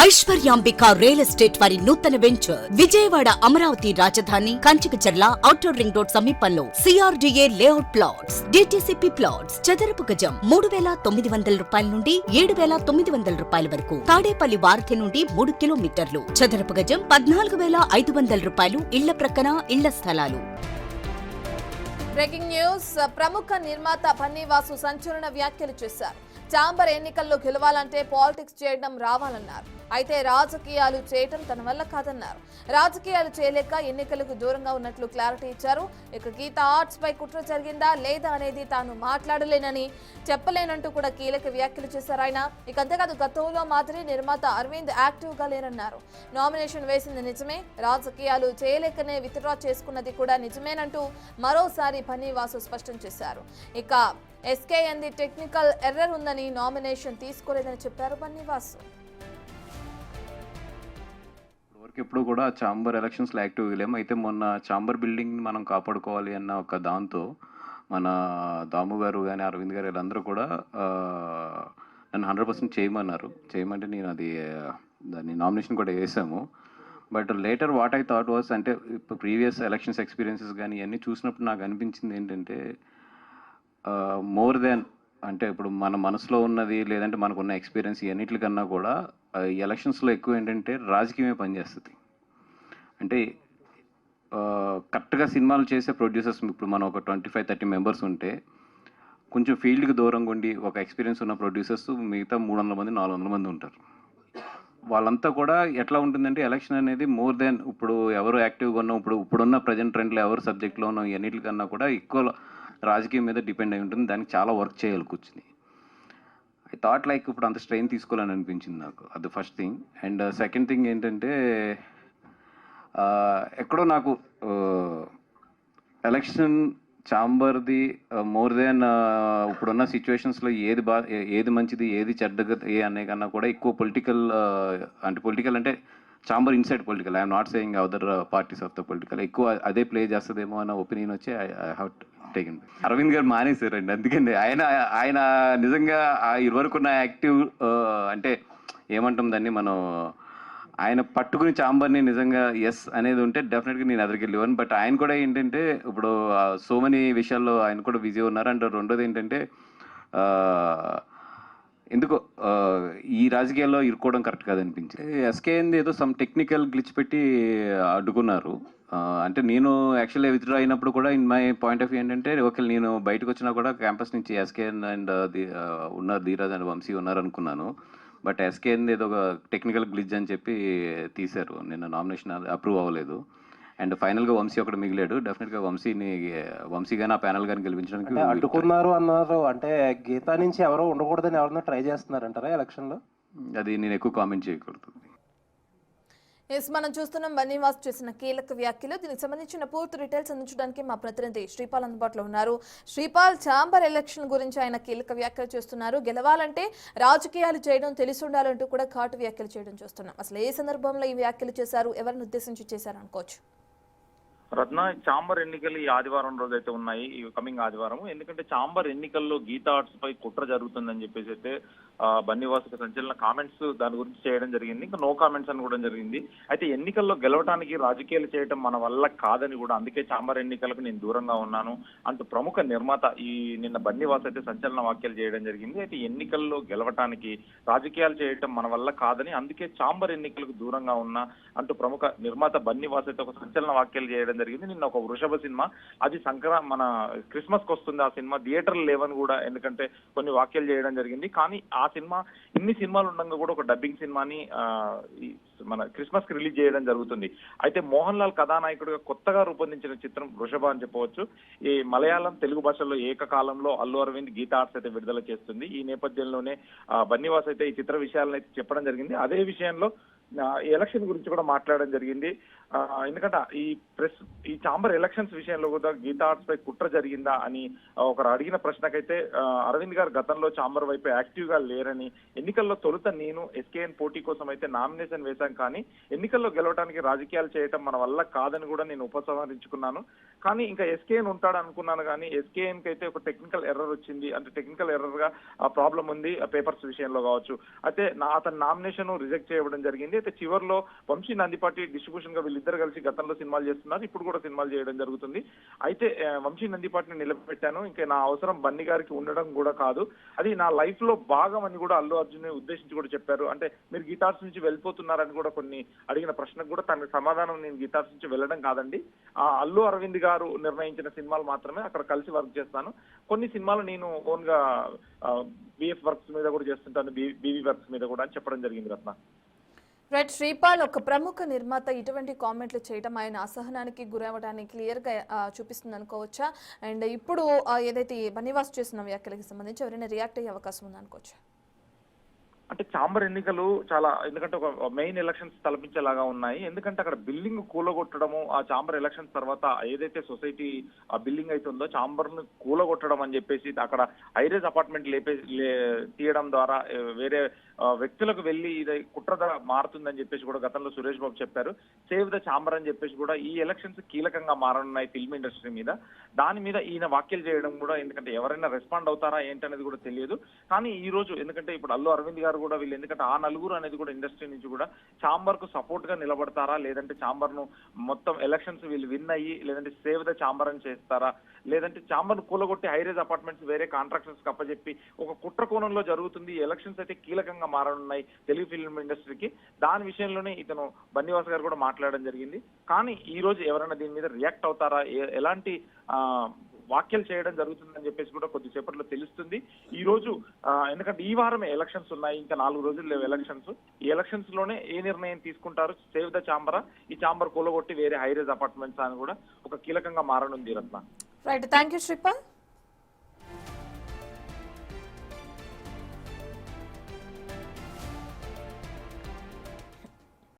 Aishwaryambika real estate వారి నూతన venture Vijayawada Amaravati రాజధాని కంచికచర్ల ఔటర్ రింగ్ రోడ్ సమీపంలో CRDA layout plots DTCP plots చదరపు గజం 3,900 రూపాయల నుండి 7,900 రూపాయల వరకు. తాడేపల్లి వారధి నుండి 3 కిలోమీటర్లు. చదరపు గజం 14,500 రూపాయలు. ఇళ్ల ప్రక్కన ఇళ్ల స్థలాలు. Breaking news. ప్రముఖ నిర్మాత బన్నీవాసు సంచలన వ్యాఖ్యలు చేశారు. చాంబర్ ఎన్నికల్లో గెలవాలంటే పాలిటిక్స్ చేయడం రావాలన్నారు. అయితే రాజకీయాలు చేయటం తన వల్ల కాదన్నారు. రాజకీయాలు చేయలేక ఎన్నికలకు దూరంగా ఉన్నట్లు క్లారిటీ ఇచ్చారు. ఇక గీత ఆర్ట్స్ పై కుట్ర జరిగిందా లేదా అనేది తాను మాట్లాడలేనని చెప్పలేనంటూ కూడా కీలక వ్యాఖ్యలు చేశారు ఆయన. ఇక అంతేకాదు గతంలో మాదిరి నిర్మాత అరవింద్ యాక్టివ్ గా లేరన్నారు. నామినేషన్ వేసింది నిజమే, రాజకీయాలు చేయలేకనే విత్డ్రా చేసుకున్నది కూడా నిజమేనంటూ మరోసారి బన్నీవాసు స్పష్టం చేశారు. ఇక ఎస్కేఎన్ది టెక్నికల్ ఎర్రర్ ఉందని నామినేషన్ తీసుకోలేదని చెప్పారు బన్నీవాసు. ఇప్పుడు కూడా చాంబర్ ఎలక్షన్స్లో యాక్టివ్గా లేము. అయితే మొన్న చాంబర్ బిల్డింగ్ మనం కాపాడుకోవాలి అన్న ఒక దాంతో మన దాము గారు కానీ అరవింద్ గారు వీళ్ళందరూ కూడా నన్ను 100% చేయమంటే నేను దాన్ని నామినేషన్ కూడా వేసాము. But later what I thought was, అంటే ఇప్పుడు ప్రీవియస్ ఎలక్షన్స్ ఎక్స్పీరియన్సెస్ కానీ ఇవన్నీ చూసినప్పుడు నాకు అనిపించింది ఏంటంటే మోర్ దాన్, అంటే ఇప్పుడు మన మనసులో ఉన్నది లేదంటే మనకున్న ఎక్స్పీరియన్స్ ఇవన్నిటికన్నా కూడా ఈ ఎలక్షన్స్లో ఎక్కువ ఏంటంటే రాజకీయమే పనిచేస్తుంది. అంటే కరెక్ట్గా సినిమాలు చేసే ప్రొడ్యూసర్స్ ఇప్పుడు మనం ఒక 25-30 మెంబర్స్ ఉంటే కొంచెం ఫీల్డ్కి దూరంగా ఉండి ఒక ఎక్స్పీరియన్స్ ఉన్న ప్రొడ్యూసర్స్ మిగతా 300 మంది 400 మంది ఉంటారు. వాళ్ళంతా కూడా ఎట్లా ఉంటుందంటే ఎలక్షన్ అనేది మోర్ దాన్ ఇప్పుడు ఎవరు యాక్టివ్గా ఉన్నాం, ఇప్పుడున్న ప్రజెంట్ ట్రెండ్లో ఎవరు సబ్జెక్ట్లో ఉన్నాం ఇవన్నిటికన్నా కూడా ఎక్కువ రాజకీయం మీద డిపెండ్ అయి ఉంటుంది. దానికి చాలా వర్క్ చేయాలి కూర్చుని. ఐ థాట్ లైక్ ఇప్పుడు అంత స్ట్రెయిన్ తీసుకోవాలని అనిపించింది నాకు. అది first thing. And second thing ఏంటంటే ఎక్కడో నాకు ఎలక్షన్ చాంబర్ది మోర్ దెన్ ఇప్పుడున్న సిచ్యువేషన్స్లో ఏది మంచిది ఏది చెడ్డగా అనే కన్నా కూడా ఎక్కువ పొలిటికల్ అంటే chamber inside political, I'm not saying other parties of the political ఎక్కువ అదే ప్లే చేస్తుందేమో అన్న ఒపీనియన్ వచ్చి ఐ హ్యావ్ టేకెన్. అరవింద్ గారు మానేశారండి. అందుకండి ఆయన నిజంగా ఇదివరకున్న యాక్టివ్ అంటే ఏమంటాం దాన్ని మనం, ఆయన పట్టుకుని చాంబర్ని నిజంగా ఎస్ అనేది ఉంటే డెఫినెట్గా నేను ఎదురుకెళ్ళేవాను. బట్ ఆయన కూడా ఏంటంటే ఇప్పుడు సో మెనీ విషయాల్లో ఆయన కూడా బిజీ ఉన్నారు. అండ్ రెండోది ఏంటంటే ఎందుకో ఈ రాజకీయాల్లో ఇరుక్కోవడం కరెక్ట్ కాదనిపించింది. ఎస్కేఎన్ది ఏదో సమ్ టెక్నికల్ గ్లిచ్ పెట్టి అడ్డుకున్నారు. అంటే నేను యాక్చువల్లీ విత్డ్రా అయినప్పుడు కూడా in my point of view ఏంటంటే ఒకవేళ నేను బయటకు వచ్చినా కూడా క్యాంపస్ నుంచి ఎస్కేఎన్ అండ్ ఉన్నారు ధీరాజ్ అండ్ వంశీ ఉన్నారు అనుకున్నాను. బట్ ఎస్కేఎన్ ఏదో ఒక టెక్నికల్ గ్లిచ్ అని చెప్పి తీశారు. నిన్న నామినేషన్ అప్రూవ్ అవ్వలేదు. అండ్ ఫైనల్గా వంశీ ఒకటి మిగిలాడు. డెఫినెట్గా వంశీ కానీ ఆ ప్యానల్ కానీ గెలిపించడానికి అడ్డుకున్నారు అన్నారు. అంటే గీతా నుంచి ఎవరో ఉండకూడదని ఎవరన్నా ట్రై చేస్తున్నారంటారా ఎలక్షన్లో? అది నేను ఎక్కువ కామెంట్ చేయకూడదు. మనం చూస్తున్నాం బన్నీవాస్ చేసిన కీలక వ్యాఖ్యలు. దీనికి సంబంధించిన పూర్తి డీటెయిల్స్ అందించడానికి మా ప్రతినిధి శ్రీపాల్ అందుబాటులో ఉన్నారు. శ్రీపాల్, చాంబర్ ఎలక్షన్ గురించి ఆయన కీలక వ్యాఖ్యలు చేస్తున్నారు. గెలవాలంటే రాజకీయాలు చేయడం తెలిసి ఉండాలంటూ కూడా ఘాటు వ్యాఖ్యలు చేయడం చూస్తున్నాం. అసలు ఏ సందర్భంలో ఈ వ్యాఖ్యలు చేశారు, ఎవరిని ఉద్దేశించి చేశారు అనుకోవచ్చు? రత్న, చాంబర్ ఎన్నికలు ఈ ఆదివారం రోజు అయితే ఉన్నాయి, ఈ కమింగ్ ఆదివారం. ఎందుకంటే చాంబర్ ఎన్నికల్లో గీతా ఆర్ట్స్ పై కుట్ర జరుగుతుందని చెప్పేసి అయితే బన్నీవాసుకు సంచలన కామెంట్స్ దాని గురించి చేయడం జరిగింది. ఇంకా నో కామెంట్స్ అని కూడా జరిగింది. అయితే ఎన్నికల్లో గెలవడానికి రాజకీయాలు చేయడం మన వల్ల కాదని కూడా, అందుకే చాంబర్ ఎన్నికలకు నేను దూరంగా ఉన్నాను అంటూ ప్రముఖ నిర్మాత నిన్న బన్నీవాసు అయితే సంచలన వ్యాఖ్యలు చేయడం జరిగింది. అయితే ఎన్నికల్లో గెలవటానికి రాజకీయాలు చేయడం మన వల్ల కాదని, అందుకే చాంబర్ ఎన్నికలకు దూరంగా ఉన్నా అంటూ ప్రముఖ నిర్మాత బన్నీవాసు అయితే ఒక సంచలన వ్యాఖ్యలు చేయడం జరిగింది. నిన్న ఒక వృషభ సినిమా, అది మన క్రిస్మస్ కి వస్తుంది. ఆ సినిమా థియేటర్లు లేవని కూడా ఎందుకంటే కొన్ని వ్యాఖ్యలు చేయడం జరిగింది. కానీ ఆ సినిమా ఇన్ని సినిమాలు ఉండగా కూడా ఒక డబ్బింగ్ సినిమాని మన క్రిస్మస్ కి రిలీజ్ చేయడం జరుగుతుంది. అయితే మోహన్ లాల్ కథానాయకుడిగా కొత్తగా రూపొందించిన చిత్రం వృషభ అని చెప్పవచ్చు. ఈ మలయాళం తెలుగు భాషల్లో ఏకకాలంలో అల్లు అరవింద్ గీతా ఆర్ట్స్ అయితే విడుదల చేస్తుంది. ఈ నేపథ్యంలోనే బన్నీవాస్ అయితే ఈ చిత్ర విషయాలను అయితే చెప్పడం జరిగింది. అదే విషయంలో ఎలక్షన్ గురించి కూడా మాట్లాడడం జరిగింది. ఎందుకంటే ఈ చాంబర్ ఎలక్షన్స్ విషయంలో కూడా గీతా ఆర్ట్స్ పై కుట్ర జరిగిందా అని ఒకరు అడిగిన ప్రశ్నకైతే అరవింద్ గారు గతంలో చాంబర్ వైపు యాక్టివ్ గా లేరని, ఎన్నికల్లో తొలుత నేను ఎస్కేఎన్ పోటీ కోసం అయితే నామినేషన్ వేశాం, కానీ ఎన్నికల్లో గెలవడానికి రాజకీయాలు చేయటం మన వల్ల కాదని కూడా నేను ఉపసంహరించుకున్నాను. కానీ ఇంకా ఎస్కేఎన్ ఉంటాడు అనుకున్నాను, కానీ ఎస్కేఎన్ కి అయితే ఒక టెక్నికల్ ఎర్రర్ వచ్చింది. అంటే టెక్నికల్ ఎర్రర్ గా ప్రాబ్లం ఉంది పేపర్స్ విషయంలో కావచ్చు. అయితే అతని నామినేషన్ రిజెక్ట్ చేయడం జరిగింది. అయితే చివరిలో వంశీ నందిపాటి డిస్ట్రిబ్యూషన్ గా వీళ్ళిద్దరు కలిసి గతంలో సినిమాలు చేస్తున్నారు, ఇప్పుడు కూడా సినిమాలు చేయడం జరుగుతుంది. అయితే వంశీ నందిపాటిని నిలబెట్టాను, ఇంకా నా అవసరం బన్నీ గారికి ఉండడం కూడా కాదు, అది నా లైఫ్ లో భాగం అని కూడా అల్లు అర్జున్ ఉద్దేశించి కూడా చెప్పారు. అంటే మీరు గీతార్స్ నుంచి వెళ్ళిపోతున్నారని కూడా కొన్ని అడిగిన ప్రశ్నకు కూడా తన సమాధానం, నేను గీతార్స్ నుంచి వెళ్ళడం కాదండి, అల్లు అరవింద్ గారు నిర్ణయించిన సినిమాలు మాత్రమే అక్కడ కలిసి వర్క్ చేస్తాను, కొన్ని సినిమాలు నేను ఓన్ గా బిఎఫ్ వర్క్స్ మీద కూడా చేస్తుంటాను, బీవీ వర్క్స్ మీద కూడా అని చెప్పడం జరిగింది రత్న. రైట్ శ్రీపాల్, ఒక ప్రముఖ నిర్మాత ఇటువంటి కామెంట్లు చేయడం ఆయన అసహనానికి గురవడానికి క్లియర్ గా చూపిస్తుంది అనుకోవచ్చా? అండ్ ఇప్పుడు ఏదైతే బన్నీవాస్ చేసిన వ్యాఖ్యలకి సంబంధించి ఎవరైనా రియాక్ట్ అయ్యే అవకాశం ఉంది అనుకోవచ్చా? అంటే చాంబర్ ఎన్నికలు చాలా, ఎందుకంటే ఒక మెయిన్ ఎలక్షన్స్ తలపించేలాగా ఉన్నాయి. ఎందుకంటే అక్కడ బిల్డింగ్ కూలగొట్టడము, ఆ చాంబర్ ఎలక్షన్స్ తర్వాత ఏదైతే సొసైటీ ఆ బిల్డింగ్ అయితే ఉందో చాంబర్ ను కూలగొట్టడం అని చెప్పేసి అక్కడ హైరేజ్ అపార్ట్మెంట్ తీయడం ద్వారా వేరే వ్యక్తులకు వెళ్లి ఇది కుట్ర మారుతుందని చెప్పేసి కూడా గతంలో సురేష్ బాబు చెప్పారు. సేవ్ ద చాంబర్ అని చెప్పేసి కూడా ఈ ఎలక్షన్స్ కీలకంగా మారనున్నాయి ఫిల్మ్ ఇండస్ట్రీ మీద. దాని మీద ఈయన వ్యాఖ్యలు చేయడం కూడా, ఎందుకంటే ఎవరైనా రెస్పాండ్ అవుతారా ఏంటనేది కూడా తెలియదు. కానీ ఈ రోజు ఎందుకంటే ఇప్పుడు అల్లు అరవింద్ గారు కూడా వీళ్ళు, ఎందుకంటే ఆ నలుగురు అనేది కూడా ఇండస్ట్రీ నుంచి కూడా చాంబర్ కు సపోర్ట్ గా నిలబడతారా, లేదంటే చాంబర్ ను మొత్తం ఎలక్షన్స్ వీళ్ళు విన్ అయ్యి లేదంటే సేవ్ ద చాంబర్ అని చేస్తారా, లేదంటే చాంబర్ ను కూలగొట్టి హైరేజ్ అపార్ట్మెంట్స్ వేరే కాంట్రాక్టర్స్ కప్పచెప్పి ఒక కుట్ర కోణంలో జరుగుతుంది. ఎలక్షన్స్ అయితే కీలకంగా మారనున్నాయి తెలుగు ఫిల్మ్ ఇండస్ట్రీకి. దాని విషయంలోనే ఇతను బన్నీవాస్ గారు కూడా మాట్లాడడం జరిగింది. కానీ ఈ రోజు ఎవరైనా దీని మీద రియాక్ట్ అవుతారా, ఎలాంటి వ్యాఖ్యలు చేయడం జరుగుతుందని చెప్పేసి కూడా కొద్దిసేపట్లో తెలుస్తుంది. ఈ రోజు ఎందుకంటే ఈ వారమే ఎలక్షన్స్ ఉన్నాయి, ఇంకా 4 రోజులు లేవు ఎలక్షన్స్. ఈ ఎలక్షన్స్ లోనే ఏ నిర్ణయం తీసుకుంటారు, సేవ్ ద చాంబరా, ఈ చాంబర్ కూలగొట్టి వేరే హైరేజ్ అపార్ట్మెంట్స్ అని కూడా ఒక కీలకంగా మారనుంది Ratna. Right, thank you Sripal.